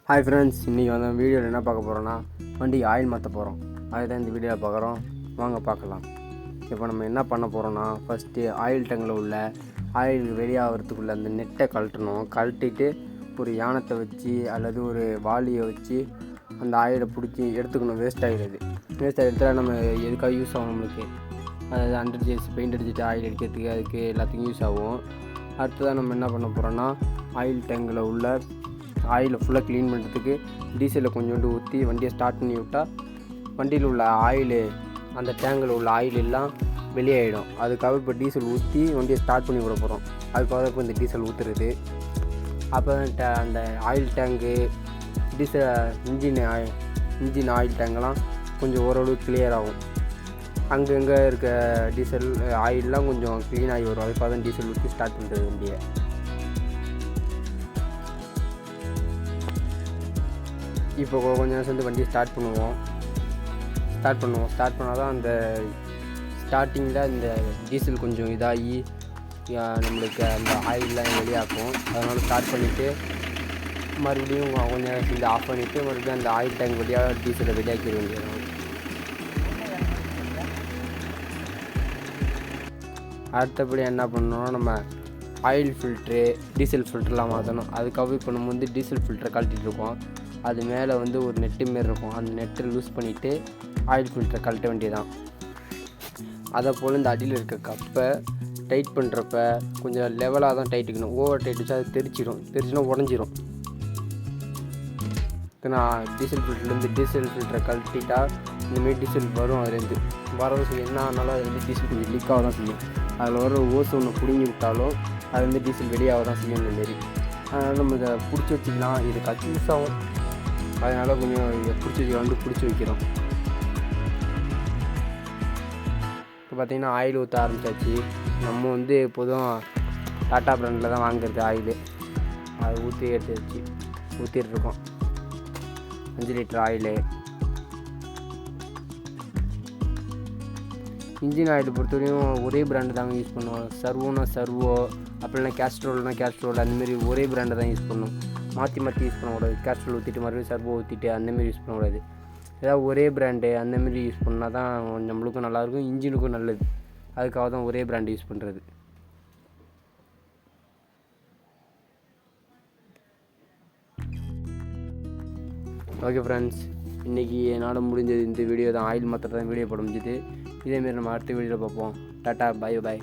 Hi friends, இன்றைக்கி வந்து வீடியோவில் என்ன பார்க்க போகிறோன்னா வண்டிக்கு ஆயில் மாற்ற போகிறோம். அதை தான் இந்த வீடியோவில் பார்க்குறோம். வாங்க பார்க்கலாம். இப்போ நம்ம என்ன பண்ண போகிறோன்னா, ஃபஸ்ட்டு ஆயில் டேங்கில் உள்ள ஆயில் வெளியாகிறதுக்குள்ளே அந்த நெட்டை கழட்டிட்டு ஒரு யானத்தை வச்சு அல்லது ஒரு வாளியை வச்சு அந்த ஆயிலை பிடிச்சி எடுத்துக்கணும். வேஸ்ட் ஆயில் எடுத்தால் நம்ம எதுக்காக யூஸ் ஆகும் நம்மளுக்கு. அதாவது 100 days பெயிண்ட் அடிச்சுட்டு ஆயில் எடுக்கிறதுக்கு அதுக்கு எல்லாத்துக்கும் யூஸ் ஆகும். அடுத்ததாக நம்ம என்ன பண்ண போகிறோன்னா, ஆயில் டேங்கில் உள்ள ஆயிலை ஃபுல்லாக க்ளீன் பண்ணுறதுக்கு டீசலை கொஞ்சோண்டு ஊற்றி வண்டியை ஸ்டார்ட் பண்ணி விட்டால் வண்டியில் உள்ள ஆயிலு, அந்த டேங்கில் உள்ள ஆயில் எல்லாம் வெளியாகிடும். அதுக்காக இப்போ டீசல் ஊற்றி வண்டியை ஸ்டார்ட் பண்ணி விட போகிறோம். அதுக்காக இப்போ இந்த டீசல் ஊற்றுறது. அப்போ அந்த ஆயில் டேங்கு, இன்ஜின் ஆயில் டேங்கெல்லாம் கொஞ்சம் ஓரளவு கிளியர் ஆகும். அங்கங்கே இருக்க டீசல் ஆயிலெலாம் கொஞ்சம் க்ளீன் ஆகி வரும். அதுக்காக தான் டீசல் ஊற்றி ஸ்டார்ட் பண்ணுறது வண்டியை. இப்போ கொஞ்சம் நேரம் சேர்ந்து வண்டியை ஸ்டார்ட் பண்ணுவோம். ஸ்டார்ட் பண்ணால் தான் அந்த ஸ்டார்டிங்கில் இந்த டீசல் கொஞ்சம் இதாகி நம்மளுக்கு அந்த ஆயிலெலாம் வெளியாகும். அதனால் ஸ்டார்ட் பண்ணிவிட்டு மறுபடியும் கொஞ்சம் நேரம் சேர்ந்து ஆஃப் பண்ணிவிட்டு மறுபடியும் அந்த ஆயில் டேங்க் வழியாக டீசலை வெளியாக்கிட வேண்டியது. அடுத்தபடி என்ன பண்ணணும்னா, நம்ம ஆயில் ஃபில்ட்ரு, டீசல் ஃபில்ட்ருலாம் மாற்றணும். அதுக்காக இப்போ நம்ம வந்து டீசல் ஃபில்ட்ரை கழட்டிகிட்டு இருக்கோம். அது மேலே வந்து ஒரு நெட்டு மாரி இருக்கும். அந்த நெட்டை லூஸ் பண்ணிவிட்டு ஆயில் ஃபில்டரை கழட்ட வேண்டியதான். அதை போல் இந்த அடியில் இருக்க கப்பை டைட் பண்ணுறப்ப கொஞ்சம் லெவலாக தான் டைட்டுக்கணும். ஓவர் டைட் வச்சா அது தெரிச்சுன்னா உடஞ்சிரும். நான் டீசல் ஃபில்டரை கழட்டிட்டா இந்தமாரி டீசல் வரும். அதுலேருந்து வரவும் செய்யும். என்ன ஆனாலும் அது வந்து டீசல் கொஞ்சம் லீக்காக தான் செய்யும். அதில் வர ஓஸ் ஒன்று பிடுங்கி விட்டாலும் அது வந்து டீசல் வெளியாக தான் செய்யும் இந்தமாரி. அதனால் நம்ம இதை பிடிச்சி வச்சுக்கலாம். இது கன்ஃபியூஸ் ஆகும். அதனால் கொஞ்சம் இதை பிடிச்சி வைக்கிறோம். இப்போ பார்த்திங்கன்னா ஆயில் ஊற்ற ஆரம்பித்தாச்சு. நம்ம வந்து எப்போதும் டாட்டா பிராண்டில் தான் வாங்குறது ஆயிலு. அதை ஊற்றிட்டுருக்கோம் 5 லிட்டர் ஆயிலு. இன்ஜின் ஆயில் பொறுத்தவரையும் ஒரே பிராண்டு தாங்க யூஸ் பண்ணுவோம். சர்வோ அப்படின்னா கேஸ்ட்ரோல் அந்தமாரி ஒரே பிராண்டை தான் யூஸ் பண்ணுவோம். மாற்றி யூஸ் பண்ணக்கூடாது. கேஸ்ட்ரோல் ஊற்றிட்டு மறுபடியும் சர்வோ ஊற்றிட்டு அந்தமாரி யூஸ் பண்ணக்கூடாது. ஏதாவது ஒரே பிராண்டு அந்தமாரி யூஸ் பண்ணால் தான் நம்மளுக்கும் நல்லாயிருக்கும், இன்ஜினுக்கும் நல்லது. அதுக்காக தான் ஒரே பிராண்டு யூஸ் பண்ணுறது. ஓகே ஃப்ரெண்ட்ஸ், இன்றைக்கி என்னால் முடிஞ்சது இந்த வீடியோ தான். ஆயில் மாத்திரம் தான் வீடியோ போட முடிஞ்சுது. இதேமாரி நம்ம அடுத்த வீடியோவில் பார்ப்போம். Ta-ta, by.